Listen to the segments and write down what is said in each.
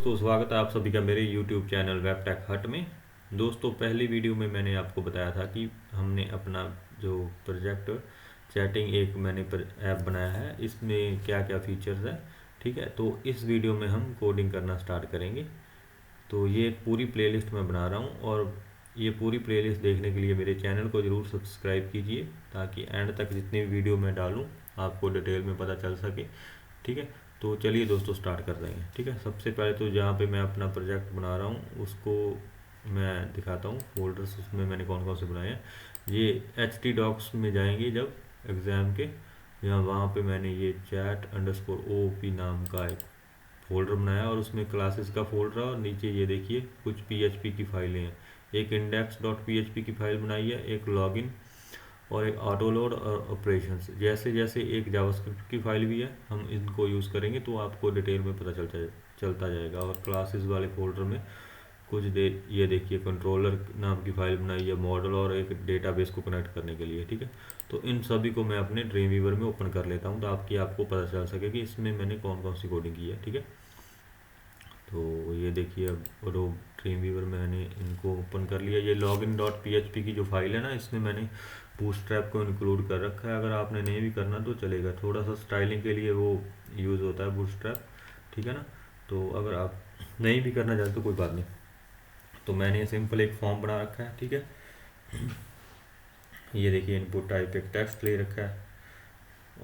दोस्तों, स्वागत है आप सभी का मेरे YouTube चैनल वेब टेक हट में। दोस्तों, पहली वीडियो में मैंने आपको बताया था कि हमने अपना जो प्रोजेक्ट चैटिंग एक मैंने ऐप बनाया है, इसमें क्या क्या फीचर्स है। ठीक है, तो इस वीडियो में हम कोडिंग करना स्टार्ट करेंगे। तो ये एक पूरी प्लेलिस्ट मैं बना रहा हूँ और ये पूरी प्लेलिस्ट देखने के लिए मेरे चैनल को ज़रूर सब्सक्राइब कीजिए, ताकि एंड तक जितनी भी वीडियो मैं डालूँ आपको डिटेल में पता चल सके। ठीक है, तो चलिए दोस्तों स्टार्ट कर देंगे। ठीक है, सबसे पहले तो जहाँ पे मैं अपना प्रोजेक्ट बना रहा हूँ उसको मैं दिखाता हूँ फोल्डर्स, उसमें मैंने कौन कौन से बनाए हैं। ये HT डॉक्स में जाएंगे जब एग्ज़ाम के, यहाँ वहाँ पे मैंने ये chat_op नाम का एक फ़ोल्डर बनाया और उसमें क्लासेस का फ़ोल्डर है और नीचे ये देखिए कुछ PHP की फाइलें हैं। एक index.php की फाइल बनाई है, एक लॉगिन और एक ऑटो लोड और ऑपरेशंस। जैसे जैसे एक जावास्क्रिप्ट की फाइल भी है, हम इनको यूज़ करेंगे तो आपको डिटेल में पता चलता जाएगा। और क्लासेस वाले फोल्डर में कुछ ये देखिए कंट्रोलर नाम की फाइल बनाई है, मॉडल और एक डेटाबेस को कनेक्ट करने के लिए। ठीक है, तो इन सभी को मैं अपने ड्रीमवीवर में ओपन कर लेता हूँ, तो आपको पता चल सके कि इसमें मैंने कौन कौन सी कोडिंग की है। ठीक है, तो ये देखिए अब ड्रीमवीवर में मैंने इनको ओपन कर लिया। ये login.php की जो फाइल है ना, इसमें मैंने बूटस्ट्रैप को इंक्लूड कर रखा है। अगर आपने नहीं भी करना तो चलेगा, थोड़ा सा स्टाइलिंग के लिए वो यूज़ होता है बूटस्ट्रैप। ठीक है ना, तो अगर आप नहीं भी करना चाहते तो कोई बात नहीं। तो मैंने सिंपल एक फॉर्म बना रखा है। ठीक है, ये देखिए इनपुट टाइप एक टेक्स्ट ले रखा है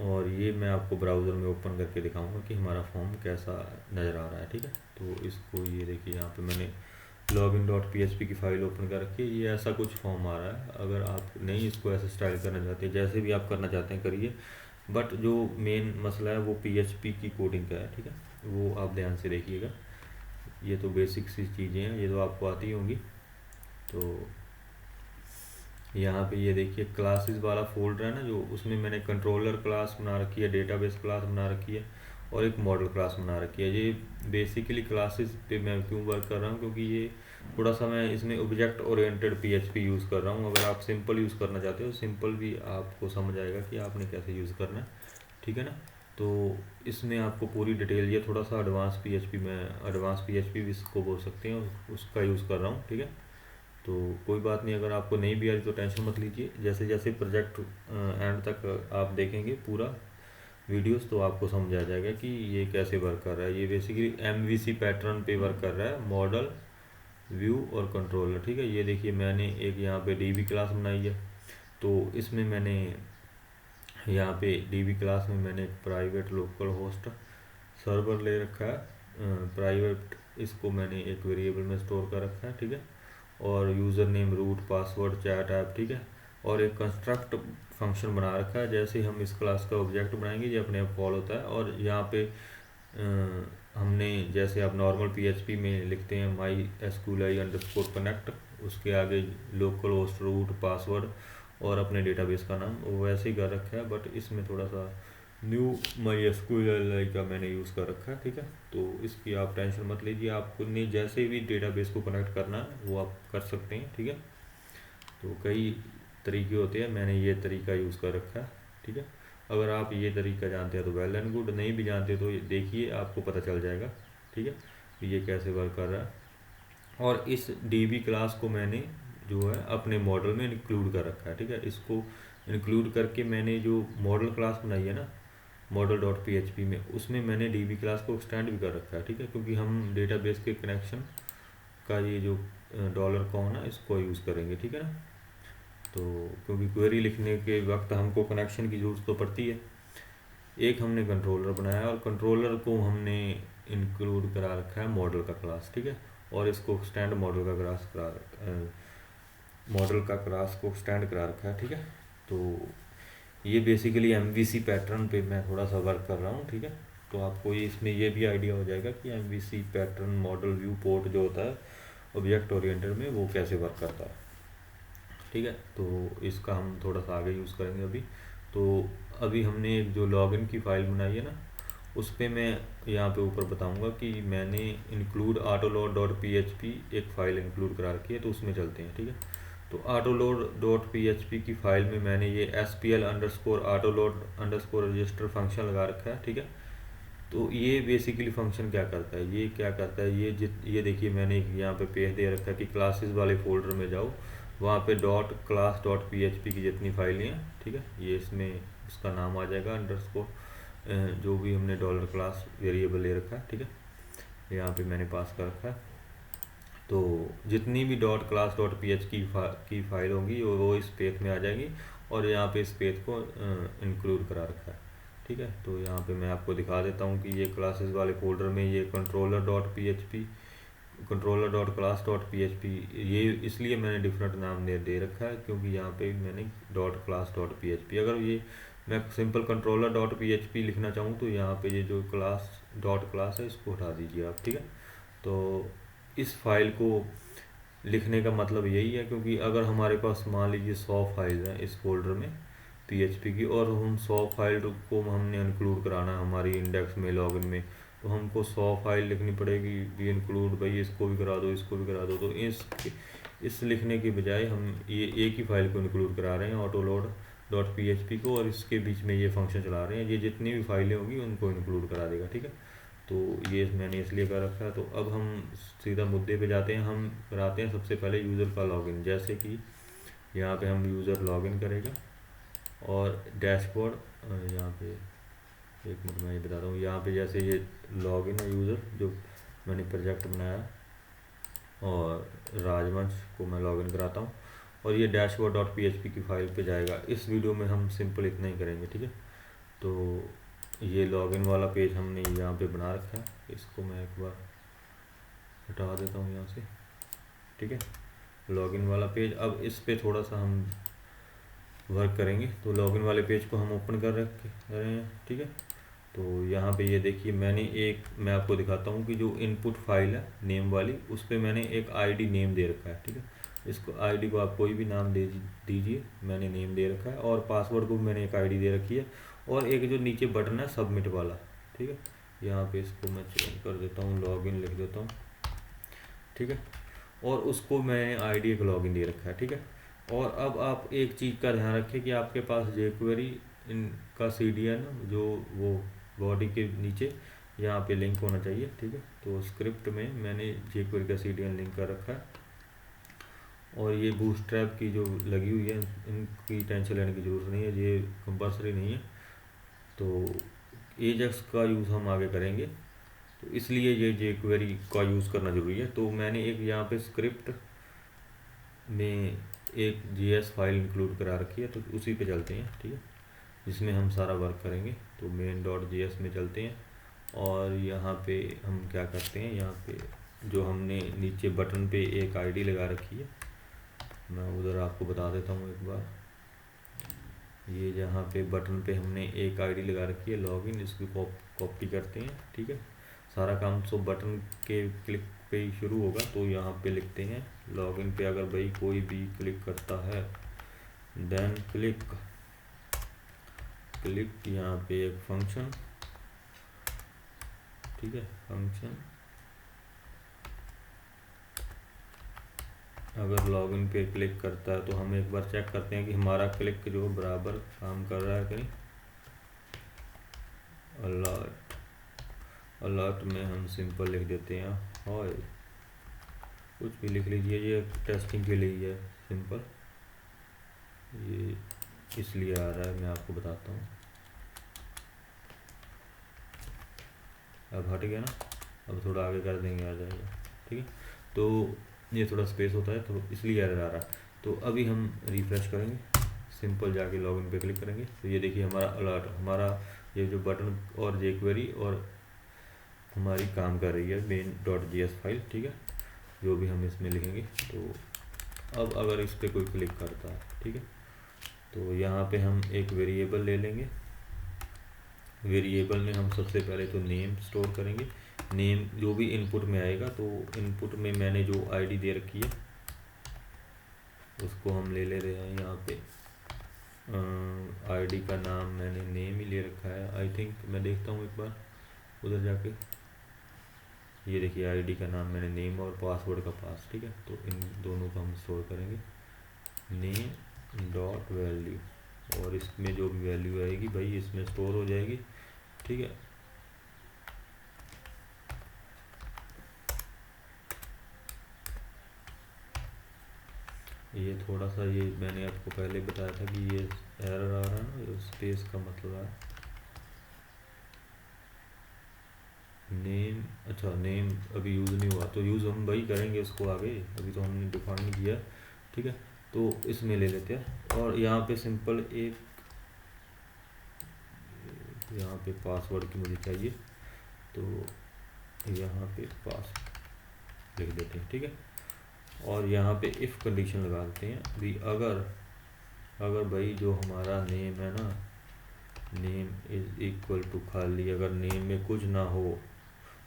और ये मैं आपको ब्राउज़र में ओपन करके दिखाऊंगा कि हमारा फॉर्म कैसा नज़र आ रहा है। ठीक है, तो इसको ये देखिए यहाँ पे मैंने login.php की फ़ाइल ओपन कर रखी है। ये ऐसा कुछ फॉर्म आ रहा है। अगर आप नहीं इसको ऐसे स्टाइल करना चाहते, जैसे भी आप करना चाहते हैं करिए, बट जो मेन मसला है वो PHP की कोडिंग का है। ठीक है, वो आप ध्यान से देखिएगा। ये तो बेसिक सी चीज़ें हैं, ये तो आपको आती होंगी। तो यहाँ पे ये देखिए क्लासेस वाला फोल्डर है ना, जो उसमें मैंने कंट्रोलर क्लास बना रखी है, डेटाबेस क्लास बना रखी है और एक मॉडल क्लास बना रखी है। ये बेसिकली क्लासेस पे मैं क्यों वर्क कर रहा हूँ, क्योंकि ये थोड़ा सा मैं इसमें ऑब्जेक्ट ओरिएंटेड PHP यूज़ कर रहा हूँ। अगर आप सिंपल यूज़ करना चाहते हो, सिंपल भी आपको समझ आएगा कि आपने कैसे यूज़ करना है। ठीक है ना, तो इसमें आपको पूरी डिटेल, ये थोड़ा सा एडवांस PHP भी इसको बोल सकते हैं, उसका यूज़ कर रहा हूँ। ठीक है, तो कोई बात नहीं, अगर आपको नहीं भी आ रही तो टेंशन मत लीजिए। जैसे जैसे प्रोजेक्ट एंड तक आप देखेंगे पूरा वीडियोस, तो आपको समझ आ जाएगा कि ये कैसे वर्क कर रहा है। ये बेसिकली MVC पैटर्न पे वर्क कर रहा है, मॉडल, व्यू और कंट्रोलर। ठीक है, ये देखिए मैंने एक यहाँ पे DB क्लास बनाई है। तो इसमें मैंने यहाँ पे DB क्लास में मैंने एक प्राइवेट लोकल होस्ट सर्वर ले रखा है, प्राइवेट, इसको मैंने एक वेरिएबल में स्टोर कर रखा है। ठीक है, और user name, root, password, chat app. ठीक है, और एक कंस्ट्रक्ट फंक्शन बना रखा है। जैसे हम इस क्लास का ऑब्जेक्ट बनाएंगे ये अपने आप कॉल होता है। और यहाँ पे हमने, जैसे आप नॉर्मल PHP में लिखते हैं MySQLi_connect, उसके आगे लोकल होस्ट, रूट, पासवर्ड और अपने डेटाबेस का नाम, वो वैसे ही कर रखा है, बट इसमें थोड़ा सा न्यू MySQLi का मैंने यूज़ कर रखा है। ठीक है, तो इसकी आप टेंशन मत लीजिए, आपको नहीं जैसे भी डेटाबेस को कनेक्ट करना है वो आप कर सकते हैं। ठीक है, तो कई तरीके होते हैं, मैंने ये तरीका यूज़ कर रखा है। ठीक है, अगर आप ये तरीका जानते हैं तो वेल एंड गुड, नहीं भी जानते तो देखिए आपको पता चल जाएगा। ठीक है, तो ये कैसे वर्क कर रहा है। और इस DB क्लास को मैंने जो है अपने मॉडल में इंक्लूड कर रखा है। ठीक है, इसको इंक्लूड करके मैंने जो मॉडल क्लास बनाई है ना, model.php में, उसमें मैंने DB क्लास को एक्सटेंड भी कर रखा है। ठीक है, क्योंकि हम डेटाबेस के कनेक्शन का ये जो $कॉन है इसको यूज़ करेंगे। ठीक है ना, तो क्योंकि क्वेरी लिखने के वक्त हमको कनेक्शन की ज़रूरत तो पड़ती है। एक हमने कंट्रोलर बनाया और कंट्रोलर को हमने इंक्लूड करा रखा है मॉडल का क्लास। ठीक है, और इसको एक्सटेंड मॉडल का क्लास को एक्सटेंड करा रखा है। ठीक है, तो ये बेसिकली MVC पैटर्न पे मैं थोड़ा सा वर्क कर रहा हूँ। ठीक है, तो आपको ये इसमें ये भी आइडिया हो जाएगा कि MVC pattern, model, view, port जो होता है ऑब्जेक्ट ओरिएंटेड में, वो कैसे वर्क करता है। ठीक है, तो इसका हम थोड़ा सा आगे यूज़ करेंगे अभी। तो अभी हमने एक जो लॉगिन की फ़ाइल बनाई है ना, उस पर मैं यहाँ पे ऊपर बताऊँगा कि मैंने इंक्लूड autoload.php एक फ़ाइल इंक्लूड करा रखी है, तो उसमें चलते हैं। ठीक है, तो autoload.php की फ़ाइल में मैंने ये SPL_autoload_register फंक्शन लगा रखा है। ठीक है, तो ये बेसिकली फंक्शन क्या करता है, ये क्या करता है, ये देखिए मैंने यहाँ पे पेज दे रखा है कि क्लासेस वाले फोल्डर में जाओ, वहाँ पे डॉट क्लास डॉट php की जितनी फाइलें हैं, ठीक है, ये इसमें इसका नाम आ जाएगा अंडरस्कोर, जो भी हमने डॉलर क्लास वेरिएबल ले रखा है, ठीक है, यहाँ पे मैंने पास कर रखा है। तो जितनी भी डॉट क्लास डॉट php की फाइल होंगी वो इस पेज में आ जाएगी, और यहाँ पे इस पेज को इंक्लूड करा रखा है, ठीक है। तो यहाँ पे मैं आपको दिखा देता हूँ कि ये क्लासेस वाले फोल्डर में ये controller dot class dot php, ये इसलिए मैंने डिफरेंट नाम दे रखा है क्योंकि यहाँ पे मैंने डॉट क्लास डॉट php, अगर ये मैं सिंपल कंट्रोलर डॉट php लिखना चाहूँ तो यहाँ पे ये जो क्लास डॉट क्लास है इसको हटा दीजिए आप, ठीक है। तो इस फाइल को लिखने का मतलब यही है, क्योंकि अगर हमारे पास मान लीजिए 100 फाइल हैं इस फोल्डर में php की, और हम 100 फाइल को हमने इंक्लूड कराना है हमारी इंडेक्स में लॉगिन में, तो हमको 100 फाइल लिखनी पड़ेगी, भी इंक्लूड भाई इसको भी करा दो, इसको भी करा दो। तो इस लिखने के बजाय हम ये एक ही फाइल को इंक्लूड करा रहे हैं ऑटो लोड डॉट php को, और इसके बीच में ये फंक्शन चला रहे हैं, ये जितनी भी फाइलें होंगी उनको इंक्लूड करा देगा, ठीक है। तो ये मैंने इसलिए कर रखा है। तो अब हम सीधा मुद्दे पे जाते हैं, हम कराते हैं सबसे पहले यूज़र का लॉगिन। जैसे कि यहाँ पे हम यूज़र लॉगिन करेगा, और डैशबोर्ड यहाँ पे, एक मिनट मैं ये बताता हूँ, यहाँ पे जैसे ये लॉगिन है यूज़र जो मैंने प्रोजेक्ट बनाया, और राजवंश को मैं लॉगिन कराता हूँ, और ये डैशबोर्ड डॉट php की फाइल पे जाएगा। इस वीडियो में हम सिंपल इतना ही करेंगे, ठीक है। तो ये लॉगिन वाला पेज हमने यहाँ पे बना रखा है, इसको मैं एक बार हटा देता हूँ यहाँ से, ठीक है, लॉगिन वाला पेज। अब इस पे थोड़ा सा हम वर्क करेंगे। तो लॉगिन वाले पेज को हम ओपन कर रहे हैं, ठीक है। तो यहाँ पे ये देखिए मैं आपको दिखाता हूँ कि जो इनपुट फाइल है नेम वाली, उस पर मैंने एक आईडी नेम दे रखा है, ठीक है। इसको आईडी को आप कोई भी नाम दे दीजिए, मैंने नेम दे रखा है, और पासवर्ड को मैंने एक आईडी दे रखी है, और एक जो नीचे बटन है सबमिट वाला, ठीक है, यहाँ पे इसको मैं चेंज कर देता हूँ, लॉगिन लिख देता हूँ, ठीक है, और उसको मैंने आईडी एक लॉगिन दे रखा है, ठीक है। और अब आप एक चीज़ का ध्यान रखें कि आपके पास jQuery इनका CDN जो वो बॉडी के नीचे यहाँ पे लिंक होना चाहिए, ठीक है। तो स्क्रिप्ट में मैंने jQuery का CDN लिंक कर रखा है, और ये बूटस्ट्रैप की जो लगी हुई है इनकी टेंशन लेने की ज़रूरत नहीं है, ये कंपल्सरी नहीं है। तो एजक्स का यूज़ हम आगे करेंगे, तो इसलिए ये jQuery का यूज़ करना ज़रूरी है। तो मैंने एक यहाँ पे स्क्रिप्ट में एक JS फाइल इंक्लूड करा रखी है, तो उसी पे चलते हैं, ठीक है, जिसमें हम सारा वर्क करेंगे। तो main.js में चलते हैं, और यहाँ पे हम क्या करते हैं, यहाँ पे जो हमने नीचे बटन पे एक आईडी लगा रखी है, मैं उधर आपको बता देता हूँ एक बार। ये जहाँ पे बटन पे हमने एक आईडी लगा रखी है लॉगिन, इसको कॉपी करते हैं, ठीक है। सारा काम तो बटन के क्लिक पे ही शुरू होगा, तो यहाँ पे लिखते हैं लॉगिन पे अगर भाई कोई भी क्लिक करता है, देन क्लिक यहाँ पे एक फंक्शन, ठीक है, फंक्शन अगर लॉगिन पे क्लिक करता है, तो हम एक बार चेक करते हैं कि हमारा क्लिक जो बराबर काम कर रहा है कहीं। अलर्ट में हम सिंपल लिख देते हैं हाय, कुछ भी लिख लीजिए, ये टेस्टिंग के लिए है सिंपल, ये इसलिए आ रहा है, मैं आपको बताता हूँ। अब हट गया ना, अब थोड़ा आगे कर देंगे, आ जाएगा, ठीक है। तो ये थोड़ा स्पेस होता है तो इसलिए एरर आ रहा है। तो अभी हम रिफ्रेश करेंगे, सिंपल जाके लॉगिन पे क्लिक करेंगे, तो ये देखिए हमारा अलर्ट, हमारा ये जो बटन और jQuery और हमारी काम कर रही है main.js फाइल, ठीक है, जो भी हम इसमें लिखेंगे। तो अब अगर इस पर कोई क्लिक करता है, ठीक है, तो यहाँ पे हम एक वेरिएबल ले लेंगे। वेरिएबल में हम सबसे पहले तो नेम स्टोर करेंगे, नेम जो भी इनपुट में आएगा, तो इनपुट में मैंने जो आईडी दे रखी है उसको हम ले रहे हैं। यहाँ पे आईडी का नाम मैंने नेम ही ले रखा है, आई थिंक, मैं देखता हूँ एक बार उधर जाके। ये देखिए आईडी का नाम मैंने नेम और पासवर्ड का पास, ठीक है। तो इन दोनों को हम स्टोर करेंगे, नेम डॉट वैल्यू, और इसमें जो भी वैल्यू आएगी भाई इसमें स्टोर हो जाएगी, ठीक है। ये थोड़ा सा, ये मैंने आपको पहले बताया था कि ये एरर आ रहा है ना, ये स्पेस का मतलब है नेम। अच्छा, नेम अभी यूज़ नहीं हुआ तो यूज़ हम वही करेंगे उसको आगे, अभी तो हमने डिफाइन नहीं किया। ठीक है, तो इसमें ले लेते हैं और यहाँ पे सिंपल एक, यहाँ पे पासवर्ड की मुझे चाहिए तो यहाँ पे पास लिख देते हैं। ठीक है, और यहाँ पे इफ़ कंडीशन लगा देते हैं भी, अगर अगर भाई जो हमारा नेम है ना, नेम इज़ इक्वल टू खाली, अगर नेम में कुछ ना हो,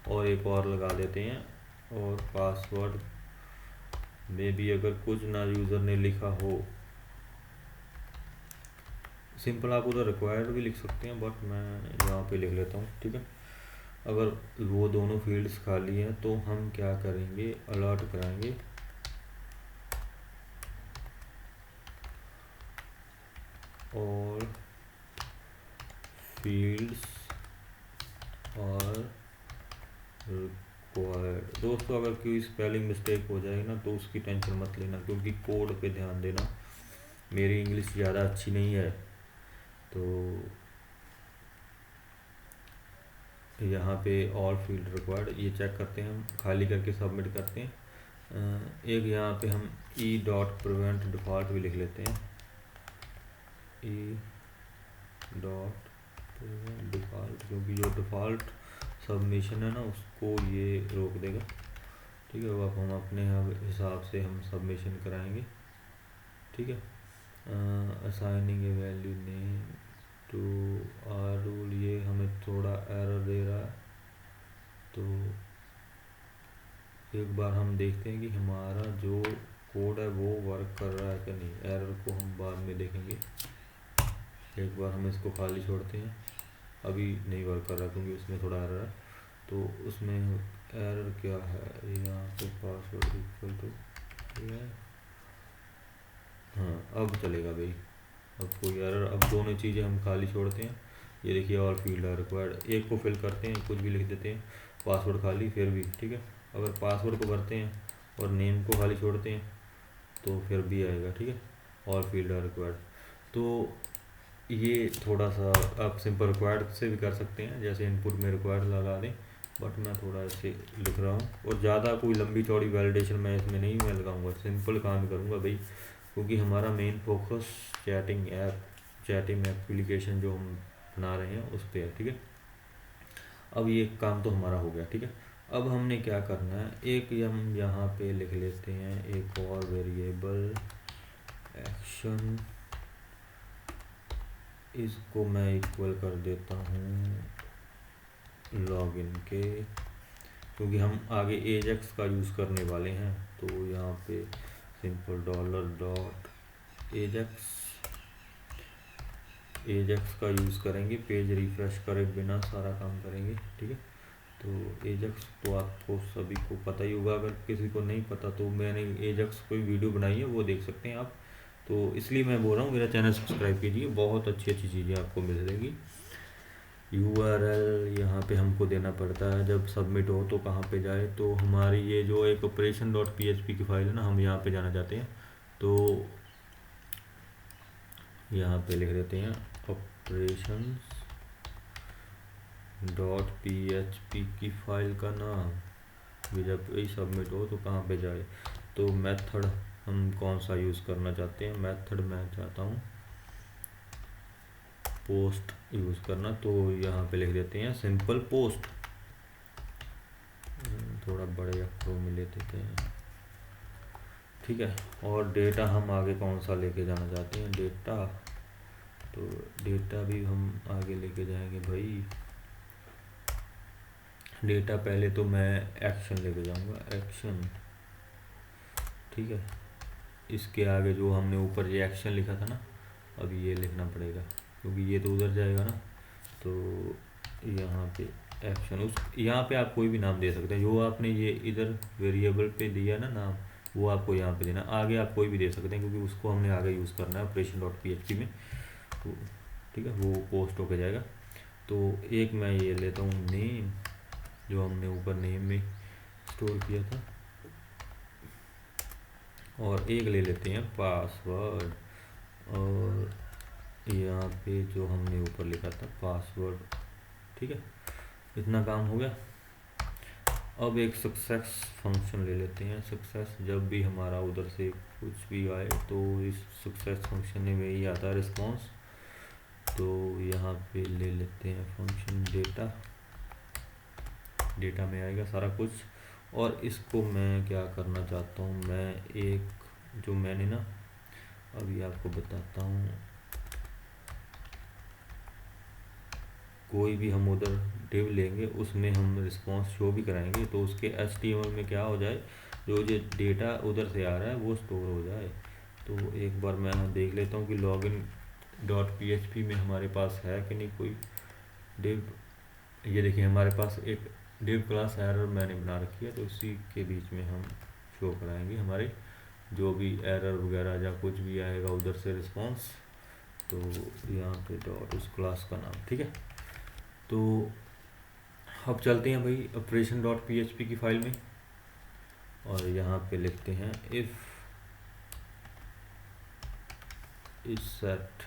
और एक और लगा देते हैं, और पासवर्ड में भी अगर कुछ ना यूज़र ने लिखा हो, सिंपल आप उधर रिक्वायर्ड भी लिख सकते हैं बट मैं यहाँ पे लिख लेता हूँ। ठीक है, अगर वो दोनों फील्ड्स खाली हैं तो हम क्या करेंगे, अलर्ट कराएंगे और फील्ड्स और रिक्वायर्ड। दोस्तों अगर कोई स्पेलिंग मिस्टेक हो जाए ना तो उसकी टेंशन मत लेना, क्योंकि कोड पे ध्यान देना। मेरी इंग्लिश ज़्यादा अच्छी नहीं है तो यहाँ पे ऑल फील्ड रिक्वायर्ड ये चेक करते हैं, हम खाली करके सबमिट करते हैं। एक यहाँ पे हम ई डॉट प्रिवेंट डिफ़ॉल्ट भी लिख लेते हैं, ई डॉट प्रिवेंट डिफ़ॉल्ट, क्योंकि जो डिफ़ॉल्ट सबमिशन है ना उसको ये रोक देगा। ठीक है, अब हम अपने हिसाब से हम सबमिशन कराएंगे। ठीक है, assigning a value name to our rule, ये हमें थोड़ा एरर दे रहा है तो एक बार हम देखते हैं कि हमारा जो कोड है वो वर्क कर रहा है कि नहीं। एरर को हम बाद में देखेंगे, एक बार हम इसको खाली छोड़ते हैं। अभी नहीं वर्क कर रहा क्योंकि उसमें थोड़ा एरर है, तो उसमें एरर क्या है, यहाँ पे पासवर्ड इक्वल टू, हाँ अब चलेगा भाई, अब कोई एरर। अब दोनों चीज़ें हम खाली छोड़ते हैं, ये देखिए और फील्ड है रिक्वायर्ड, एक को फिल करते हैं, कुछ भी लिख देते हैं, पासवर्ड खाली फिर भी। ठीक है, अगर पासवर्ड को भरते हैं और नेम को खाली छोड़ते हैं तो फिर भी आएगा। ठीक है, और फील्ड है रिक्वायर्ड। तो ये थोड़ा सा आप सिंपल रिक्वायर्ड से भी कर सकते हैं, जैसे इनपुट में रिक्वायर्ड लगा दें, बट मैं थोड़ा ऐसे लिख रहा हूँ और ज़्यादा कोई लंबी चौड़ी वैलिडेशन मैं इसमें नहीं मैं लगाऊंगा, सिंपल काम करूँगा भाई, क्योंकि हमारा मेन फोकस चैटिंग एप्लीकेशन जो हम बना रहे हैं उस पर है। ठीक है, अब ये काम तो हमारा हो गया। ठीक है, अब हमने क्या करना है, एक हम यहाँ पे लिख लेते हैं एक और वेरिएबल एक्शन, इसको मैं इक्वल कर देता हूँ लॉगिन के, क्योंकि हम आगे एजेक्स का यूज़ करने वाले हैं। तो यहाँ पे सिंपल $.ajax का यूज़ करेंगे, पेज रिफ्रेश करे बिना सारा काम करेंगे। ठीक है, तो एजेक्स तो आपको सभी को पता ही होगा, अगर किसी को नहीं पता तो मैंने एजेक्स कोई वीडियो बनाई है वो देख सकते हैं आप, तो इसलिए मैं बोल रहा हूँ मेरा चैनल सब्सक्राइब कीजिए, बहुत अच्छी अच्छी चीज़ें आपको मिल जाएगी। URL यहाँ पे हमको देना पड़ता है जब सबमिट हो तो कहाँ पे जाए, तो हमारी ये जो एक operation.php की फाइल है ना, हम यहाँ पे जाना चाहते हैं तो यहाँ पे लिख देते हैं operations.php की फाइल का नाम, भी जब यही सबमिट हो तो कहाँ पे जाए। तो मेथड हम कौन सा यूज़ करना चाहते हैं, मेथड मैं चाहता हूँ पोस्ट यूज़ करना, तो यहाँ पे लिख देते हैं सिंपल पोस्ट, थोड़ा बड़े अक्षरों में ले देते हैं। ठीक है, और डेटा हम आगे कौन सा लेके जाना चाहते हैं, डेटा, तो डेटा भी हम आगे लेके जाएंगे भाई। डेटा पहले तो मैं एक्शन लेके जाऊंगा, एक्शन। ठीक है, इसके आगे जो हमने ऊपर ये एक्शन लिखा था ना, अब ये लिखना पड़ेगा क्योंकि ये तो उधर जाएगा ना, तो यहाँ पे एक्शन, उस यहाँ पे आप कोई भी नाम दे सकते हैं, जो आपने ये इधर वेरिएबल पे दिया ना नाम, वो आपको यहाँ पे देना। आगे आप कोई भी दे सकते हैं क्योंकि उसको हमने आगे यूज़ करना है operation.php में, तो ठीक है वो पोस्ट होके जाएगा। तो एक मैं ये लेता हूँ नेम, जो हमने ऊपर नेम में स्टोर किया था, और एक ले लेते हैं पासवर्ड, और यहाँ पे जो हमने ऊपर लिखा था पासवर्ड, ठीक है। इतना काम हो गया। अब एक सक्सेस फंक्शन ले लेते हैं। सक्सेस, जब भी हमारा उधर से कुछ भी आए तो इस सक्सेस फंक्शन में यही आता है रिस्पॉन्स। तो यहाँ पे ले लेते हैं फंक्शन डेटा, डेटा में आएगा सारा कुछ। और इसको मैं क्या करना चाहता हूँ, मैं एक जो मैंने ना अभी आपको बताता हूँ, कोई भी हम उधर डिव लेंगे उसमें हम रिस्पॉन्स शो भी कराएंगे, तो उसके HTML में क्या हो जाए, जो डेटा उधर से आ रहा है वो स्टोर हो जाए। तो एक बार मैं देख लेता हूँ कि login.php में हमारे पास है कि नहीं कोई डिव। ये देखिए हमारे पास एक डिव क्लास एरर मैंने बना रखी है, तो इसी के बीच में हम शो कराएंगे हमारे जो भी एरर वगैरह या कुछ भी आएगा उधर से रिस्पॉन्स। तो यहाँ पे डॉट उस क्लास का नाम, ठीक है। तो अब चलते हैं भाई operation.php की फाइल में, और यहाँ पे लिखते हैं if is set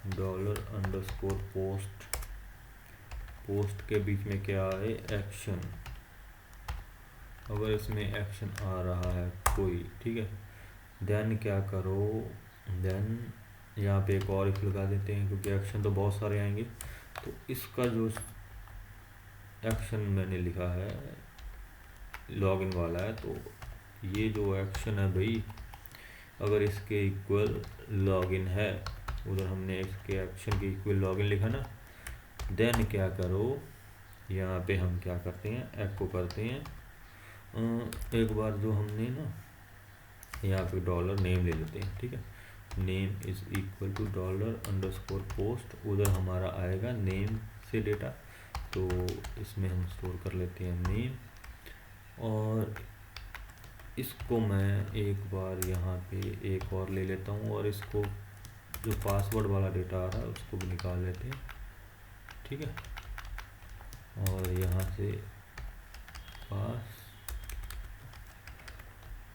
$_post, post के बीच में क्या है, एक्शन। अगर इसमें एक्शन आ रहा है कोई, ठीक है, देन क्या करो, देन यहाँ पे एक और इफ लगा देते हैं, क्योंकि एक्शन तो बहुत सारे आएंगे। तो इसका जो एक्शन मैंने लिखा है लॉगिन वाला है, तो ये जो एक्शन है भाई, अगर इसके इक्वल लॉगिन है, उधर हमने इसके एक्शन के इक्वल लॉगिन लिखा ना, देन क्या करो, यहाँ पे हम क्या करते हैं, एको करते हैं। एक बार जो हमने ना यहाँ पे $नेम ले लेते हैं, ठीक है। नेम इज इक्वल टू $_पोस्ट, उधर हमारा आएगा नेम से डेटा, तो इसमें हम स्टोर कर लेते हैं नेम। और इसको मैं एक बार यहाँ पे एक और ले लेता हूँ, और इसको जो पासवर्ड वाला डेटा आ रहा है उसको भी निकाल लेते हैं, ठीक है। और यहाँ से पास,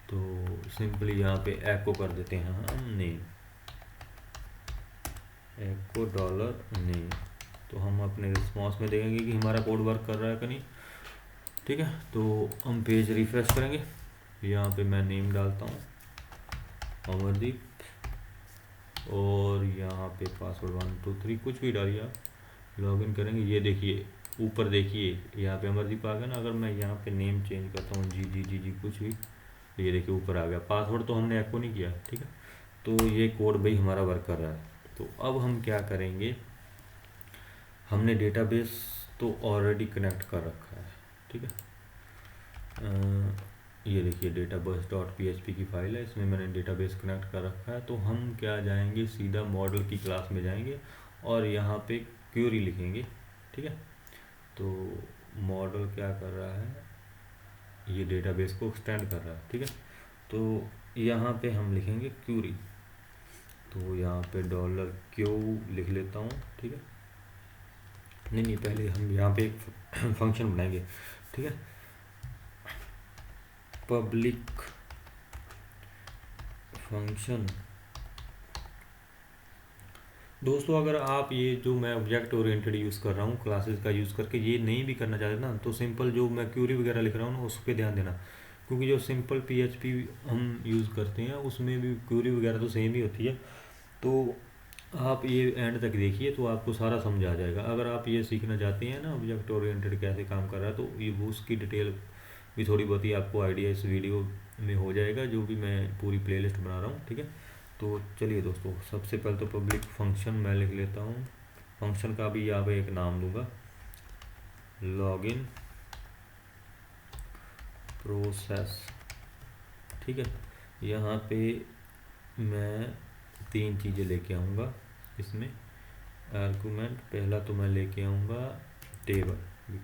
तो सिंपली यहाँ पे एको कर देते हैं हम नेम, एको $नेम। तो हम अपने रिस्पॉन्स में देखेंगे कि हमारा कोड वर्क कर रहा है कि नहीं, ठीक है। तो हम पेज रिफ्रेश करेंगे, यहाँ पे मैं नेम डालता हूँ अमरदीप, और यहाँ पे पासवर्ड 1 2 3 कुछ भी डालिए आप, लॉगिन करेंगे। ये देखिए ऊपर देखिए यहाँ पे अमरदीप आ गया ना। अगर मैं यहाँ पे नेम चेंज करता हूँ जी कुछ भी, तो ये देखिए ऊपर आ गया। पासवर्ड तो हमने एको नहीं किया, ठीक है। तो ये कोड भाई हमारा वर्क कर रहा है। तो अब हम क्या करेंगे, हमने डेटाबेस तो ऑलरेडी कनेक्ट कर रखा है, ठीक है। ये देखिए database.php की फाइल है, इसमें मैंने डेटाबेस कनेक्ट कर रखा है। तो हम क्या जाएंगे, सीधा मॉडल की क्लास में जाएंगे और यहाँ पे क्यूरी लिखेंगे, ठीक है। तो मॉडल क्या कर रहा है, ये डेटाबेस को एक्सटेंड कर रहा है, ठीक है। तो यहाँ पे हम लिखेंगे क्यूरी, तो यहाँ पे $क्यू लिख लेता हूँ, ठीक है। नहीं पहले हम यहाँ पे एक फंक्शन बनाएंगे, ठीक है। पब्लिक फंक्शन, दोस्तों अगर आप ये जो मैं ऑब्जेक्ट ओरिएंटेड यूज़ कर रहा हूँ क्लासेस का यूज़ करके, ये नहीं भी करना चाहते ना, तो सिंपल जो मैं क्यूरी वगैरह लिख रहा हूँ ना उस पर ध्यान देना, क्योंकि जो सिंपल PHP हम यूज़ करते हैं उसमें भी क्यूरी वगैरह तो सेम ही होती है। तो आप ये एंड तक देखिए तो आपको सारा समझ आ जाएगा। अगर आप ये सीखना चाहते हैं ना ऑब्जेक्ट ओरिएंटेड कैसे काम कर रहा है, तो ये वो उसकी डिटेल भी थोड़ी बहुत ही आपको आइडिया इस वीडियो में हो जाएगा, जो भी मैं पूरी प्लेलिस्ट बना रहा हूँ, ठीक है। तो चलिए दोस्तों, सबसे पहले तो पब्लिक फंक्शन मैं लिख लेता हूँ। फंक्शन का भी यहाँ पे एक नाम दूंगा, लॉगिन प्रोसेस, ठीक है। यहाँ पे मैं 3 चीज़ें लेके आऊँगा इसमें आर्गुमेंट। पहला तो मैं लेके आऊँगा टेबल,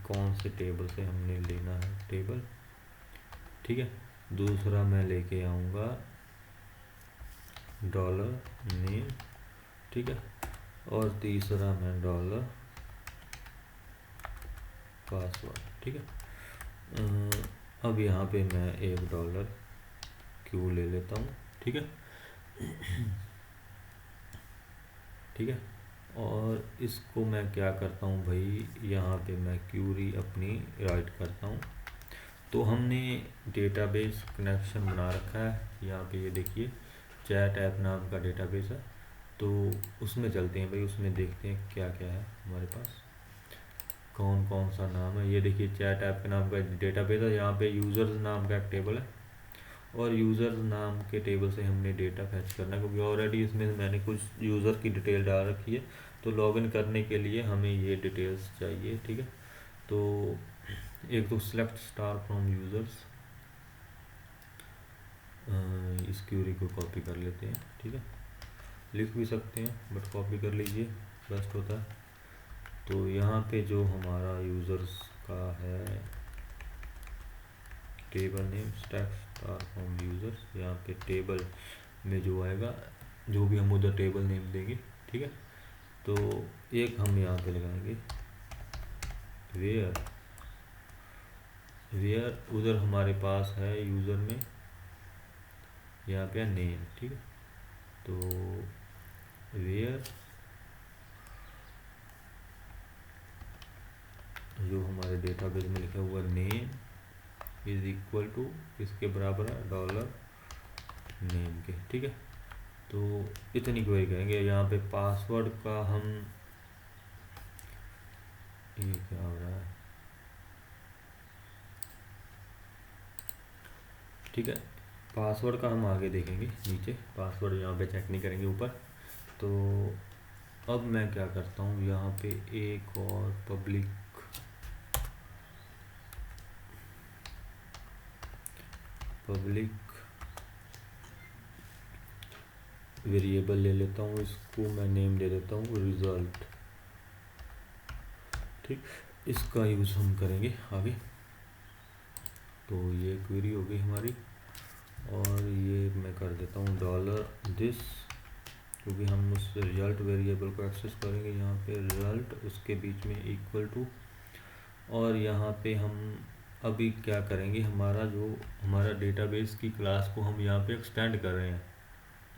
कौन से टेबल से हमने लेना है टेबल, ठीक है। दूसरा मैं लेके आऊँगा $नेम, ठीक है। और तीसरा मैं $पासवर्ड, ठीक है। अब यहाँ पे मैं एक क्यू ले लेता हूँ, ठीक है। ठीक है, और इसको मैं क्या करता हूँ भाई, यहाँ पे मैं क्यूरी अपनी राइट करता हूँ। तो हमने डेटाबेस कनेक्शन बना रखा है यहाँ पे, ये देखिए चैट ऐप नाम का डेटाबेस है। तो उसमें चलते हैं भाई, उसमें देखते हैं क्या क्या है हमारे पास, कौन कौन सा नाम है। ये देखिए चैट ऐप के नाम का डेटाबेस है, यहाँ पे यूज़र्स नाम का एक टेबल है, और यूज़र नाम के टेबल से हमने डेटा फैच करना है, क्योंकि ऑलरेडी इसमें मैंने कुछ यूज़र की डिटेल डाल रखी है। तो लॉगिन करने के लिए हमें ये डिटेल्स चाहिए, ठीक है। तो एक तो सेलेक्ट स्टार फ्रॉम यूज़र्स, इस क्यूरी को कॉपी कर लेते हैं, ठीक है। लिख भी सकते हैं बट कॉपी कर लीजिए, बेस्ट होता है। तो यहाँ पे जो हमारा यूज़र्स का है table name stack star from users, यहाँ पे टेबल में जो आएगा, जो भी हम उधर टेबल नेम देंगे, ठीक है। तो एक हम यहाँ पे लगाएंगे वेयर, वेयर उधर हमारे पास है यूज़र में, यहाँ पे नेम, ठीक है। तो वेयर जो हमारे डेटाबेस में लिखा हुआ नेम इज इक्वल टू, इसके बराबर है डॉलर नेम के, ठीक है। तो इतनी क्वेरी करेंगे। यहाँ पे पासवर्ड का हम, ये क्या हो रहा है, ठीक है। पासवर्ड का हम आगे देखेंगे, नीचे पासवर्ड यहाँ पे चेक नहीं करेंगे, ऊपर। तो अब मैं क्या करता हूँ, यहाँ पे एक और पब्लिक वेरिएबल ले लेता हूँ, इसको मैं नेम दे देता हूँ रिजल्ट, ठीक। इसका यूज़ हम करेंगे आगे। तो ये क्वेरी हो गई हमारी, और ये मैं कर देता हूँ डॉलर दिस, क्योंकि हम उस रिजल्ट वेरिएबल को एक्सेस करेंगे। यहाँ पे रिजल्ट उसके बीच में इक्वल टू, और यहाँ पे हम अभी क्या करेंगे, हमारा जो हमारा डेटाबेस की क्लास को हम यहाँ पे एक्सटेंड कर रहे हैं,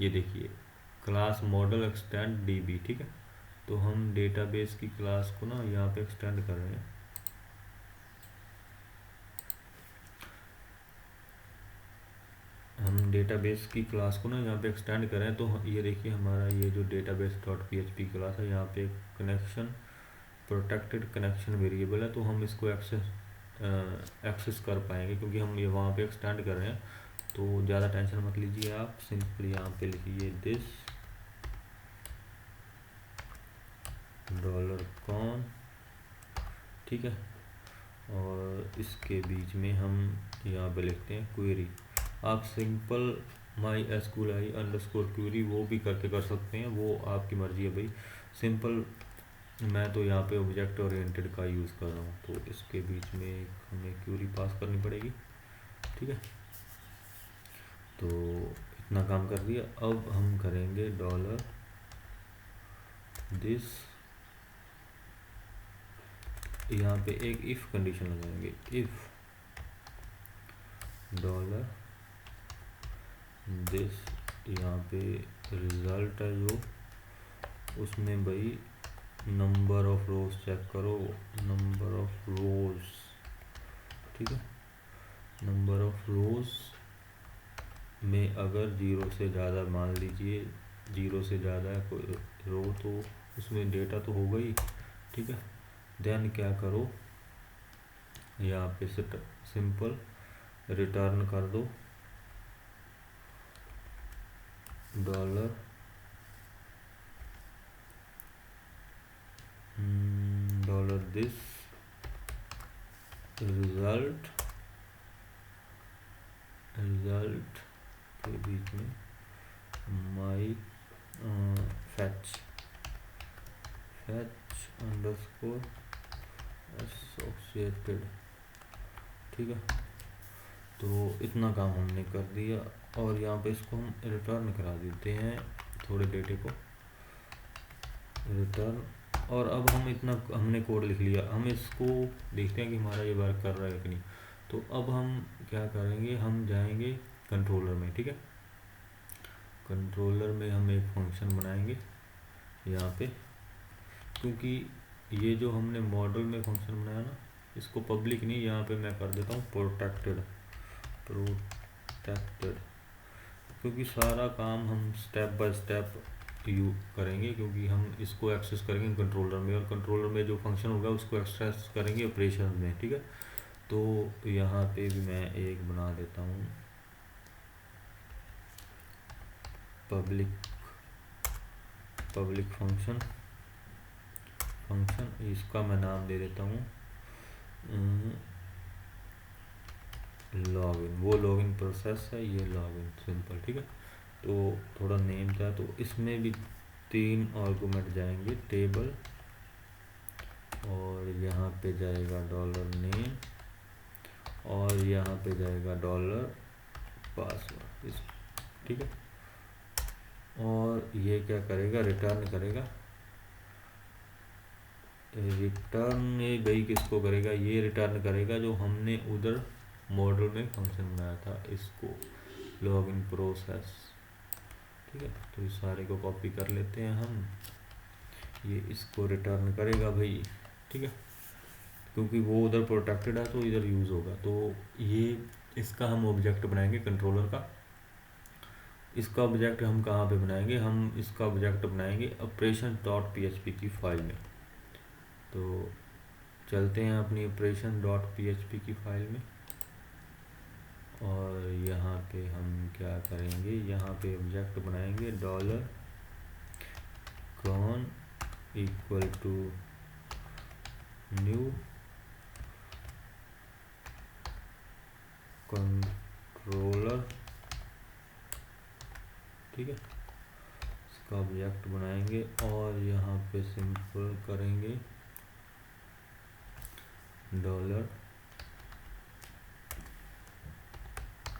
ये देखिए क्लास मॉडल एक्सटेंड डीबी, ठीक है। तो हम डेटाबेस की क्लास को ना यहाँ पे एक्सटेंड कर रहे हैं, हम डेटाबेस की क्लास को ना यहाँ पे एक्सटेंड करें। तो ये देखिए हमारा ये जो डेटाबेस डॉट पीएचपी क्लास है, यहाँ पे कनेक्शन प्रोटेक्टेड कनेक्शन वेरिएबल है, तो हम इसको एक्सेस कर पाएंगे, क्योंकि हम ये वहाँ पे एक्सटेंड कर रहे हैं। तो ज़्यादा टेंशन मत लीजिए आप, सिंपली यहाँ पे लिखिए दिस डॉलर कॉन, ठीक है। और इसके बीच में हम यहाँ पे लिखते हैं क्वेरी। आप simple my SQL underscore query वो भी करके कर सकते हैं, वो आपकी मर्जी है भाई। सिंपल मैं तो यहाँ पे ऑब्जेक्ट ओरिएंटेड का यूज़ कर रहा हूँ, तो इसके बीच में हमें क्वेरी पास करनी पड़ेगी, ठीक है। तो इतना काम कर दिया। अब हम करेंगे डॉलर दिस, यहाँ पे एक इफ़ कंडीशन लगाएंगे, इफ़ डॉलर दिस, यहाँ पे रिज़ल्ट है जो, उसमें भाई नंबर ऑफ रोज चेक करो, नंबर ऑफ रोज, ठीक है। नंबर ऑफ रोज में अगर 0 से ज़्यादा, मान लीजिए 0 से ज़्यादा है कोई रो, तो उसमें डेटा तो होगा ही, ठीक है। देन क्या करो, यहाँ पे सिंपल रिटर्न कर दो डॉलर दिस रिजल्ट के बीच में माई फैच अंडरस्कोर एसोसिएटेड, ठीक है। तो इतना काम हमने कर दिया, और यहाँ पे इसको हम रिटर्न करा देते हैं, थोड़े डेटे को रिटर्न। और अब हम इतना हमने कोड लिख लिया, हम इसको देखते हैं कि हमारा ये वर्क कर रहा है कि नहीं। तो अब हम क्या करेंगे, हम जाएंगे कंट्रोलर में, ठीक है। कंट्रोलर में हम एक फंक्शन बनाएंगे यहाँ पे, क्योंकि ये जो हमने मॉडल में फंक्शन बनाया ना, इसको पब्लिक नहीं, यहाँ पे मैं कर देता हूँ प्रोटेक्टेड, क्योंकि सारा काम हम स्टेप बाय स्टेप यू करेंगे, क्योंकि हम इसको एक्सेस करेंगे कंट्रोलर में, और कंट्रोलर में जो फंक्शन होगा उसको एक्सेस करेंगे ऑपरेशन में, ठीक है। तो यहाँ पे भी मैं एक बना देता हूँ पब्लिक फंक्शन, इसका मैं नाम दे देता हूँ लॉगिन। वो लॉगिन प्रोसेस है, ये लॉगिन सिंपल, ठीक है। तो थोड़ा नेम था, तो इसमें भी 3 आर्गुमेंट जाएंगे, टेबल, और यहाँ पे जाएगा $name, और यहाँ पे जाएगा $password, ठीक है। और ये क्या करेगा, रिटर्न करेगा, रिटर्न ये भाई किसको करेगा, ये रिटर्न करेगा जो हमने उधर मॉडल में फंक्शन बनाया था, इसको लॉगिन प्रोसेस, ठीक है। तो इस सारे को कॉपी कर लेते हैं हम, ये इसको रिटर्न करेगा भाई, ठीक है, क्योंकि वो उधर प्रोटेक्टेड है तो इधर यूज़ होगा। तो ये इसका हम ऑब्जेक्ट बनाएंगे कंट्रोलर का। इसका ऑब्जेक्ट हम कहाँ पे बनाएंगे, हम इसका ऑब्जेक्ट बनाएंगे operation.php की फाइल में। तो चलते हैं अपनी operation.php की फाइल में, और यहाँ पे हम क्या करेंगे, यहाँ पे ऑब्जेक्ट बनाएंगे $cron equal to new controller, ठीक है। इसका ऑब्जेक्ट बनाएंगे और यहाँ पे सिंपल करेंगे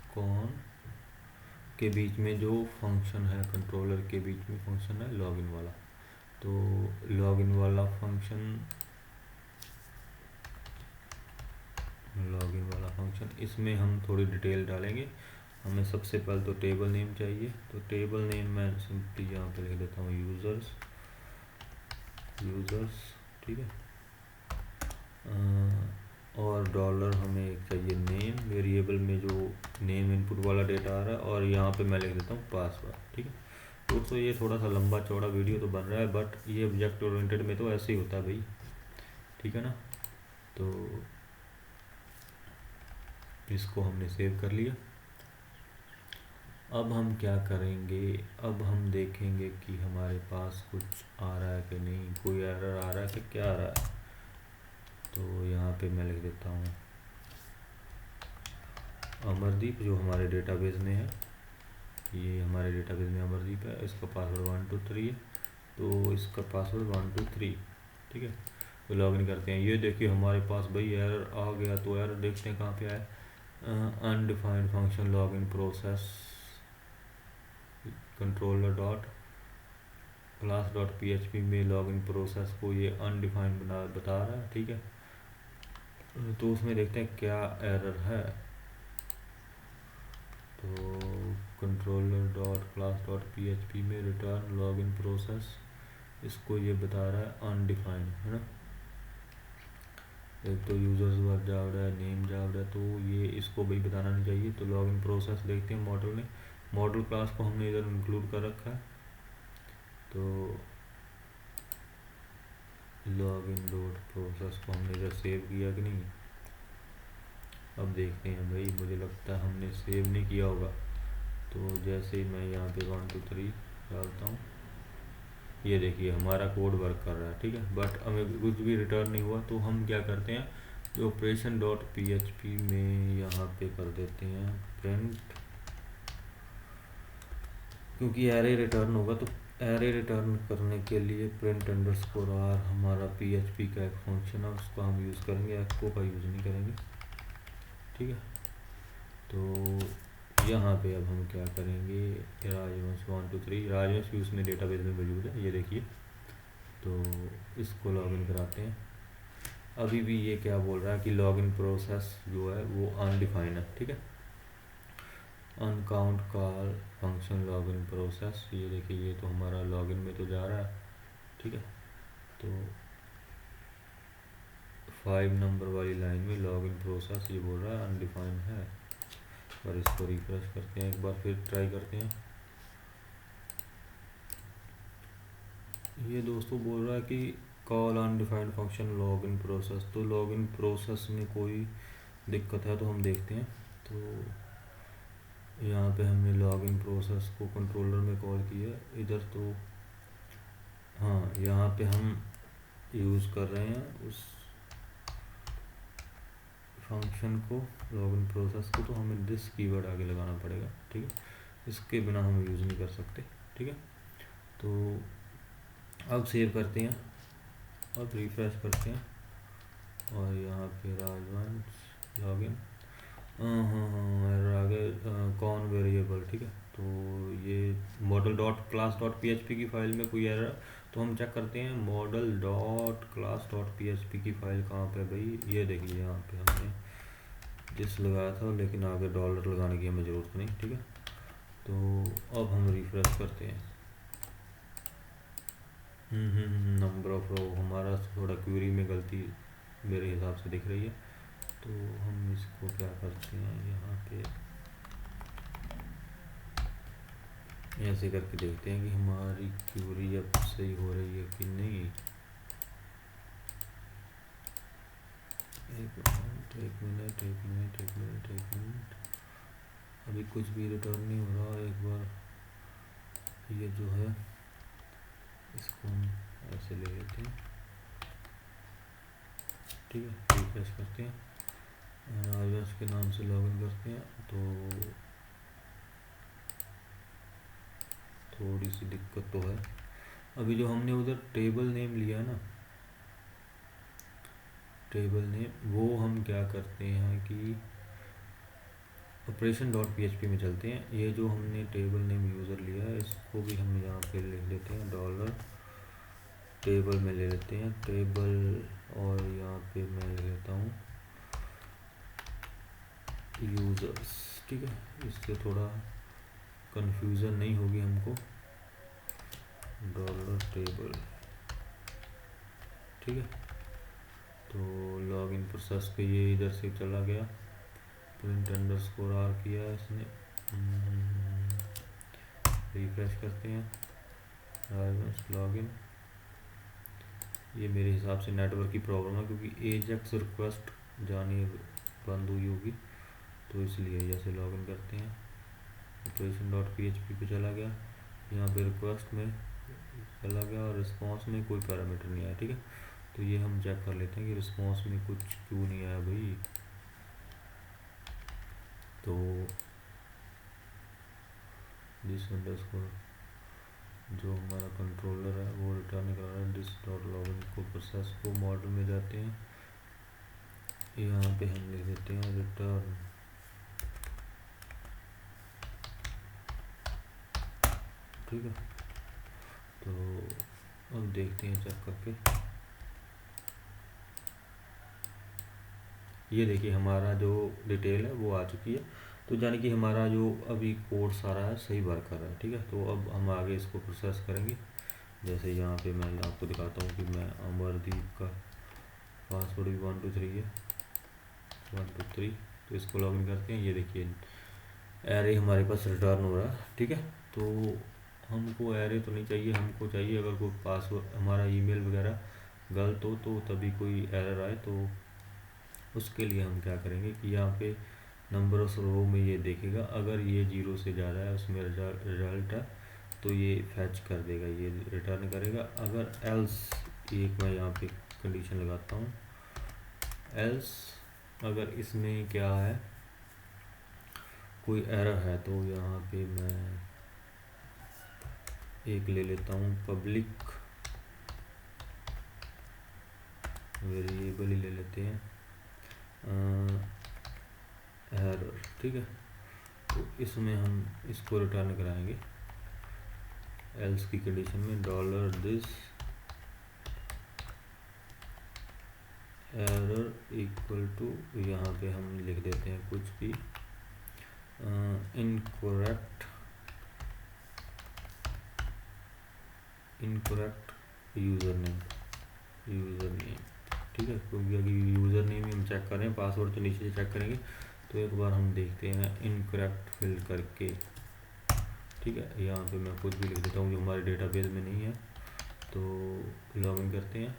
$con के बीच में जो फंक्शन है, कंट्रोलर के बीच में फंक्शन है लॉगिन वाला। तो लॉगिन वाला फंक्शन, इसमें हम थोड़ी डिटेल डालेंगे। हमें सबसे पहले तो टेबल नेम चाहिए, तो टेबल नेम मैं सिंपली यहाँ पे लिख देता हूँ यूज़र्स, ठीक है। और डॉलर हमें एक चाहिए नेम, वेरिएबल में जो नेम इनपुट वाला डेटा आ रहा है, और यहाँ पे मैं लिख देता हूँ पासवर्ड, ठीक है। दोस्तों ये थोड़ा सा लंबा चौड़ा वीडियो तो बन रहा है, बट ये ऑब्जेक्ट ओरिएंटेड में तो ऐसे ही होता है भाई, ठीक है ना। तो इसको हमने सेव कर लिया। अब हम क्या करेंगे, अब हम देखेंगे कि हमारे पास कुछ आ रहा है कि नहीं, कोई एरर आ रहा है कि क्या आ रहा है। तो यहाँ पे मैं लिख देता हूँ अमरदीप, जो हमारे डेटाबेस में है, ये हमारे डेटाबेस में अमरदीप है, इसका पासवर्ड 123 है, तो इसका पासवर्ड 123, ठीक है। तो लॉगिन करते हैं, ये देखिए हमारे पास भाई एरर आ गया। तो एरर देखते हैं कहाँ पे आया, undefined function login process controller dot class dot php में लॉगिन प्रोसेस को ये अनडिफाइंड बता रहा है, ठीक है। तो उसमें देखते हैं क्या एरर है। तो controller dot class dot php में रिटर्न लॉगिन प्रोसेस, इसको ये बता रहा है अनडिफाइंड, है ना। एक तो यूजर्स वर्क जा रहा है, नेम जा रहा है, तो ये इसको भाई बताना नहीं चाहिए। तो लॉगिन प्रोसेस देखते हैं मॉडल में, मॉडल क्लास को हमने इधर इंक्लूड कर रखा है। तो लॉगिन डॉट प्रोसेस को हमने इधर सेव किया कि नहीं, अब देखते हैं भाई, मुझे लगता है हमने सेव नहीं किया होगा। तो जैसे ही मैं यहाँ पे 1 2 3 डालता हूँ, ये देखिए हमारा कोड वर्क कर रहा है, ठीक है, बट हमें कुछ भी रिटर्न नहीं हुआ। तो हम क्या करते हैं, जो ऑपरेशन डॉट php में यहाँ पे कर देते हैं प्रिंट, क्योंकि एरे रिटर्न होगा, तो एरे रिटर्न करने के लिए प्रिंट अंडरस्कोर आर हमारा php का एक फंक्शन है, उसको हम यूज़ करेंगे, एक्को का यूज़ नहीं करेंगे, ठीक है। तो यहाँ पे अब हम क्या करेंगे, राजवंश 1 2 3, राजवंश भी उसमें डेटाबेस में मौजूद है, ये देखिए। तो इसको लॉगिन कराते हैं। अभी भी ये क्या बोल रहा है कि लॉगिन प्रोसेस जो है वो अनडिफाइंड है, ठीक है। Uncount call function login process, ये देखिए ये तो हमारा लॉगिन में तो जा रहा है, ठीक है। तो 5 नंबर वाली लाइन में लॉगिन प्रोसेस ये बोल रहा है अनडिफाइंड है, और इसको रिफ्रेश करते हैं, एक बार फिर ट्राई करते हैं। ये दोस्तों बोल रहा है कि call undefined function login process, तो लॉगिन प्रोसेस में कोई दिक्कत है तो हम देखते हैं। तो यहाँ पे हमने लॉगिन प्रोसेस को कंट्रोलर में कॉल किया इधर, तो हाँ यहाँ पे हम यूज़ कर रहे हैं उस फंक्शन को, लॉगिन प्रोसेस को, तो हमें दिस कीवर्ड आगे लगाना पड़ेगा, ठीक है। इसके बिना हम यूज़ नहीं कर सकते, ठीक है। तो अब सेव करते हैं और रिफ्रेश करते हैं, और यहाँ पे राजवंश लॉगिन, हाँ आगे कौन वेरिएबल, ठीक है। तो ये model dot class dot PHP की फाइल में कोई एरर, तो हम चेक करते हैं model dot class dot PHP की फाइल कहाँ पे भाई, ये देखिए यहाँ पे हमने दिस लगाया था, लेकिन आगे डॉलर लगाने की हमें ज़रूरत नहीं, ठीक है। तो अब हम रिफ्रेश करते हैं। नंबर ऑफ रो, हमारा थोड़ा क्वेरी में गलती मेरे हिसाब से दिख रही है, तो हम इसको क्या करते हैं, यहाँ पे ऐसे करके देखते हैं कि हमारी क्वेरी अब सही हो रही है कि नहीं। एक मिनट, अभी कुछ भी रिटर्न नहीं हो रहा। एक बार ये जो है इसको हम ऐसे ले लेते हैं, ठीक है। रिफ्रेश करते हैं, आईएस के नाम से लॉगिन करते हैं, तो थोड़ी सी दिक्कत तो है। अभी जो हमने उधर टेबल नेम लिया है ना, टेबल नेम, वो हम क्या करते हैं कि ऑपरेशन डॉट PHP में चलते हैं। ये जो हमने टेबल नेम यूज़र लिया है इसको भी हम यहाँ पे लिख लेते हैं, डॉलर टेबल में ले लेते हैं टेबल, और यहाँ पे मैं ले लेता हूँ यूज़र्स, ठीक है। इससे थोड़ा कंफ्यूजन नहीं होगी हमको, डॉलर टेबल, ठीक है। तो लॉगिन प्रोसेस पे ये इधर से चला गया, प्रिंट अंडरस्कोर आर किया है इसने, रिफ्रेश करते हैं, लॉगिन। ये मेरे हिसाब से नेटवर्क की प्रॉब्लम है, क्योंकि एजेक्स रिक्वेस्ट जानी बंद हुई होगी, तो इसलिए ऐसे लॉगिन करते हैं। ऑपरेशन डॉट PHP पे चला गया, यहाँ पे रिक्वेस्ट में चला गया, और रिस्पॉन्स में कोई पैरामीटर नहीं आया, ठीक है। तो ये हम चेक कर लेते हैं कि रिस्पॉन्स में कुछ क्यों नहीं आया भाई। तो दिस अंडरस्कोर जो हमारा कंट्रोलर है वो रिटर्न कर रहा है दिस डॉट लॉगिन को, प्रोसेस को मॉडल में जाते हैं, यहाँ पे हम लिख देते हैं रिटर्न, ठीक है। तो अब देखते हैं चेक करके, ये देखिए हमारा जो डिटेल है वो आ चुकी है, तो यानी कि हमारा जो अभी कोड सारा है सही वर्क कर रहा है, ठीक है। तो अब हम आगे इसको प्रोसेस करेंगे। जैसे यहाँ पे मैं आपको दिखाता हूँ कि मैं अमरदीप का पासवर्ड भी 1 2 3 है, 1 2 3, तो इसको लॉगिन करते हैं। ये देखिए एरे हमारे पास रिटर्न हो रहा है, ठीक है। तो हमको एरे तो नहीं चाहिए, हमको चाहिए अगर कोई पासवर्ड हमारा ईमेल वगैरह गलत हो तो तभी कोई एरर आए, तो उसके लिए हम क्या करेंगे कि यहाँ पे नंबर ऑफ रो में ये देखेगा, अगर ये 0 से ज़्यादा है उसमें रिजल्ट है तो ये फैच कर देगा, ये रिटर्न करेगा। अगर एल्स, एक मैं यहाँ पे कंडीशन लगाता हूँ, एल्स अगर इसमें क्या है कोई एरर है, तो यहाँ पे मैं एक ले लेता हूँ पब्लिक वेरिएबल ही ले लेते हैं, एरर, ठीक है। तो इसमें हम इसको रिटर्न कराएंगे एल्स की कंडीशन में, dollar this error equal to, यहाँ पे हम लिख देते हैं कुछ भी इनकोरेक्ट यूज़र नेम, ठीक है। क्योंकि अगर यूज़र नेम ही हम चेक करें, पासवर्ड तो नीचे से चेक करेंगे। तो एक बार हम देखते हैं इनकरेक्ट फिल करके, ठीक है। यहाँ पे मैं खुद भी लिख देता हूँ जो हमारे डेटाबेस में नहीं है। तो लॉगिन करते हैं।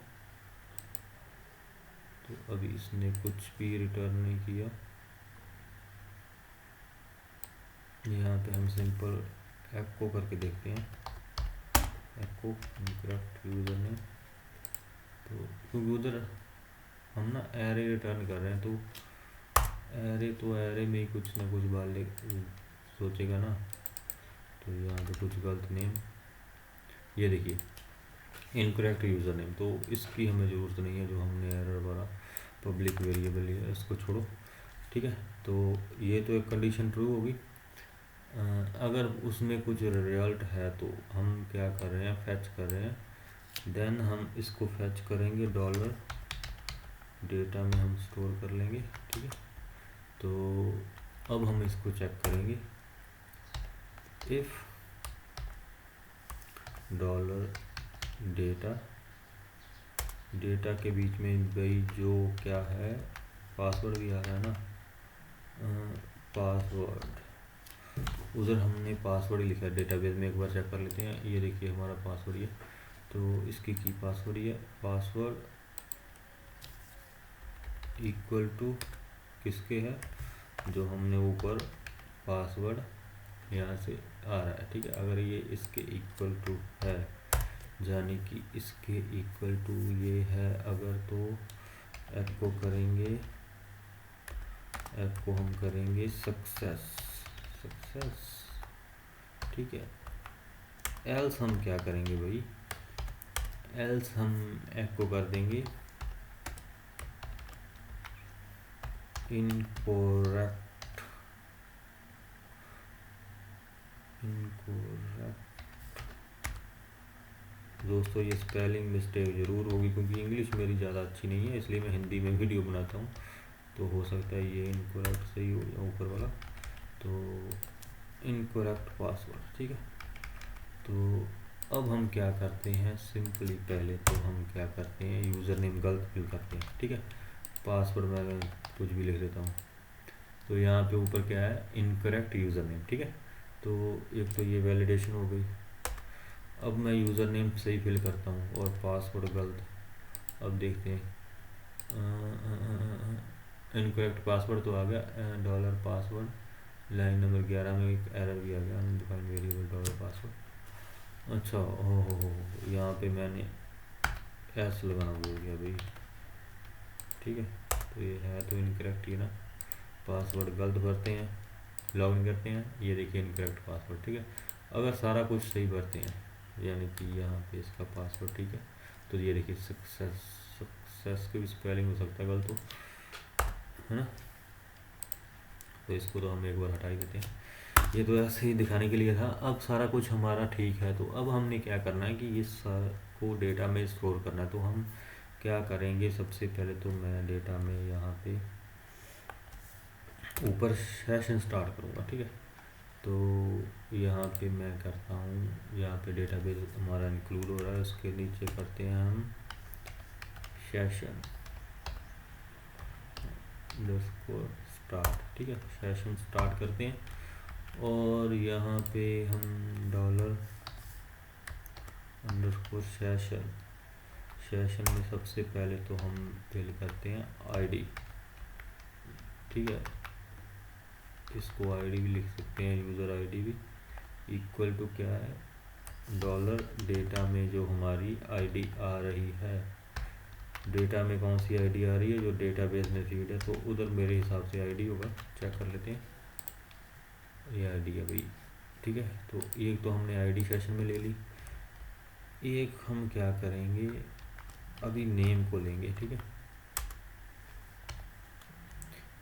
तो अभी इसने कुछ भी रिटर्न नहीं किया। यहाँ पे हम सिंपल एको करके देखते हैं, एको इनकरेक्ट यूज़र नेम। तो क्योंकि उधर हम ना एरे रिटर्न कर रहे हैं, तो एरे में ही कुछ ना कुछ वाले सोचेगा ना। तो यहाँ पे कुछ गलत नेम, ये देखिए इनकरेक्ट यूज़र नेम, तो इसकी हमें ज़रूरत नहीं है। जो हमने एरर वाला पब्लिक वेरिएबल लिया है इसको छोड़ो, ठीक है। तो ये तो एक कंडीशन ट्रू होगी। अगर उसमें कुछ रिजल्ट है तो हम क्या कर रहे हैं, फैच कर रहे हैं। देन हम इसको फैच करेंगे डॉलर डेटा में हम स्टोर कर लेंगे, ठीक है। तो अब हम इसको चेक करेंगे, इफ़ डॉलर डेटा के बीच में भाई जो क्या है, पासवर्ड भी आ रहा है ना, पासवर्ड उधर हमने पासवर्ड ही लिखा है डेटाबेस में। एक बार चेक कर लेते हैं। ये देखिए हमारा पासवर्ड ये, तो इसकी की पासवर्ड ये, पासवर्ड इक्वल टू किसके है, जो हमने ऊपर पासवर्ड यहाँ से आ रहा है, ठीक है। अगर ये इसके इक्वल टू है, यानी कि इसके इक्वल टू ये है अगर, तो एको करेंगे, एको हम करेंगे सक्सेस, ठीक है। एल्स हम क्या करेंगे भाई, एल्स हम एको कर देंगे इनकोरेक्ट दोस्तों ये स्पेलिंग मिस्टेक ज़रूर होगी, क्योंकि इंग्लिश मेरी ज़्यादा अच्छी नहीं है, इसलिए मैं हिंदी में वीडियो बनाता हूँ। तो हो सकता है ये इनकोरेक्ट सही हो जाए ऊपर वाला। तो इनकोरेक्ट पासवर्ड, ठीक है। तो अब हम क्या करते हैं, सिंपली पहले तो हम क्या करते हैं, यूज़र नेम गलत फिल करते हैं, ठीक है। पासवर्ड मैं कुछ भी लिख देता हूँ। तो यहाँ पे ऊपर क्या है, इनकरेक्ट यूज़र नेम, ठीक है। तो एक तो ये वैलिडेशन हो गई। अब मैं यूज़र नेम सही फिल करता हूँ और पासवर्ड गलत। अब देखते हैं, इनकरेक्ट पासवर्ड तो आ गया, डॉलर पासवर्ड लाइन नंबर 11 में एक एरर भी आ गया, अनडिफाइंड वेरिएबल डॉलर पासवर्ड। अच्छा हो यहाँ पे मैंने एस लगाना भूल गया भाई, ठीक है। तो ये है तो इनकरेक्ट ही ना, पासवर्ड गलत भरते हैं, लॉगिन करते हैं, ये देखिए इनकरेक्ट पासवर्ड, ठीक है। अगर सारा कुछ सही भरते हैं, यानी कि यहाँ पे इसका पासवर्ड ठीक है, तो ये देखिए सक्सेस की भी स्पेलिंग हो सकता है गलत हो, है ना। तो इसको तो हम एक बार हटा ही देते हैं। ये तो ऐसे ही दिखाने के लिए था। अब सारा कुछ हमारा ठीक है, तो अब हमने क्या करना है कि ये सारा को डेटा में स्टोर करना है। तो हम क्या करेंगे, सबसे पहले तो मैं डेटा में यहाँ पे ऊपर सेशन स्टार्ट करूँगा, ठीक है। तो यहाँ पे मैं करता हूँ, यहाँ पे डेटाबेस हमारा इंक्लूड हो रहा है, उसके नीचे करते हैं हम सेशन अंडरस्कोर स्टार्ट, ठीक है। सेशन स्टार्ट करते हैं और यहाँ पे हम डॉलर अंडरस्कोर सेशन में सबसे पहले तो हम फिल करते हैं आईडी, ठीक है। इसको आईडी भी लिख सकते हैं, यूज़र आईडी भी, इक्वल टू क्या है, डॉलर डेटा में जो हमारी आईडी आ रही है, डेटा में कौन सी आईडी आ रही है, जो डेटाबेस में फीड है, तो उधर मेरे हिसाब से आईडी होगा, चेक कर लेते हैं। ये आईडी है भाई, ठीक है। तो एक तो हमने आईडी सेशन में ले ली। एक हम क्या करेंगे, अभी नेम को लेंगे, ठीक है।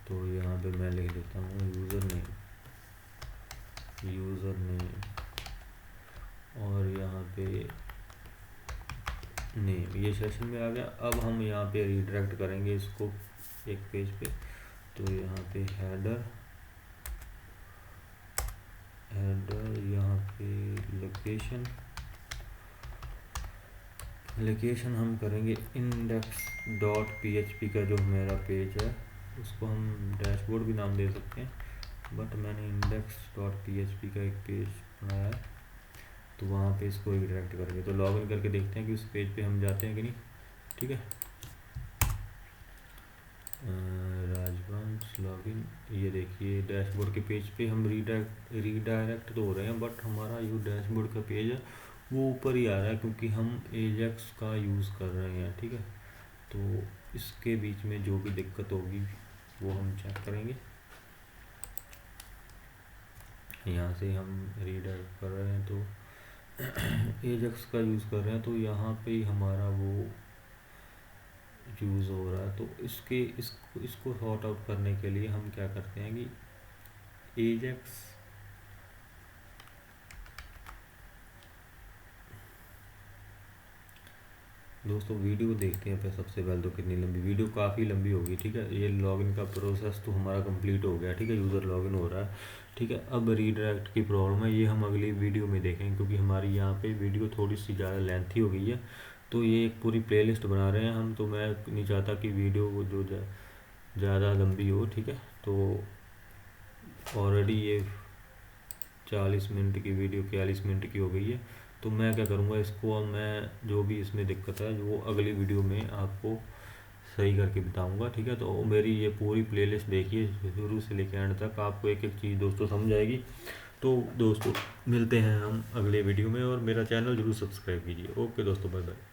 तो यहाँ पे मैं लिख देता हूँ यूज़र नेम और यहाँ पे नेम, ये सेशन में आ गया। अब हम यहाँ पे रिडायरेक्ट करेंगे इसको एक पेज पे। तो यहाँ पे हेडर लोकेशन हम करेंगे index.php का जो मेरा पेज है उसको हम डैशबोर्ड भी नाम दे सकते हैं, बट मैंने index.php का एक पेज बनाया है तो वहाँ पे इसको रिडायरेक्ट करेंगे। तो लॉगिन करके देखते हैं कि उस पेज पे हम जाते हैं कि नहीं। ठीक है, राजवंश लॉगिन, ये देखिए डैशबोर्ड के पेज पे हम रीडायरेक्ट तो हो रहे हैं, बट हमारा जो डैशबोर्ड का पेज है वो ऊपर ही आ रहा है क्योंकि हम एजेक्स का यूज़ कर रहे हैं। ठीक है, तो इसके बीच में जो भी दिक्कत होगी वो हम चेक करेंगे। यहाँ से हम रीडायरेक्ट कर रहे हैं तो एजेक्स का यूज़ कर रहे हैं, तो यहाँ पे ही हमारा वो यूज़ हो रहा है। तो इसको सॉर्ट आउट करने के लिए हम क्या करते हैं कि एजेक्स दोस्तों वीडियो देखते हैं सबसे पहले तो कितनी लंबी वीडियो, काफ़ी लंबी होगी। ठीक है, ये लॉगिन का प्रोसेस तो हमारा कंप्लीट हो गया। ठीक है, यूज़र लॉगिन हो रहा है। ठीक है, अब रीडायरेक्ट की प्रॉब्लम है, ये हम अगली वीडियो में देखेंगे क्योंकि हमारी यहाँ पे वीडियो थोड़ी सी ज़्यादा लेंथी हो गई है। तो ये एक पूरी प्लेलिस्ट बना रहे हैं हम, तो मैं नहीं चाहता कि वीडियो वो जो ज़्यादा लंबी हो। ठीक है, तो ऑलरेडी ये 40 मिनट की वीडियो 41 मिनट की हो गई है। तो मैं क्या करूँगा, इसको मैं जो भी इसमें दिक्कत है वो अगली वीडियो में आपको सही करके बताऊँगा। ठीक है, तो मेरी ये पूरी प्लेलिस्ट देखिए शुरू से लेकर एंड तक, आपको एक एक चीज़ दोस्तों समझ आएगी। तो दोस्तों मिलते हैं हम अगले वीडियो में, और मेरा चैनल ज़रूर सब्सक्राइब कीजिए। ओके दोस्तों, बाय बाय।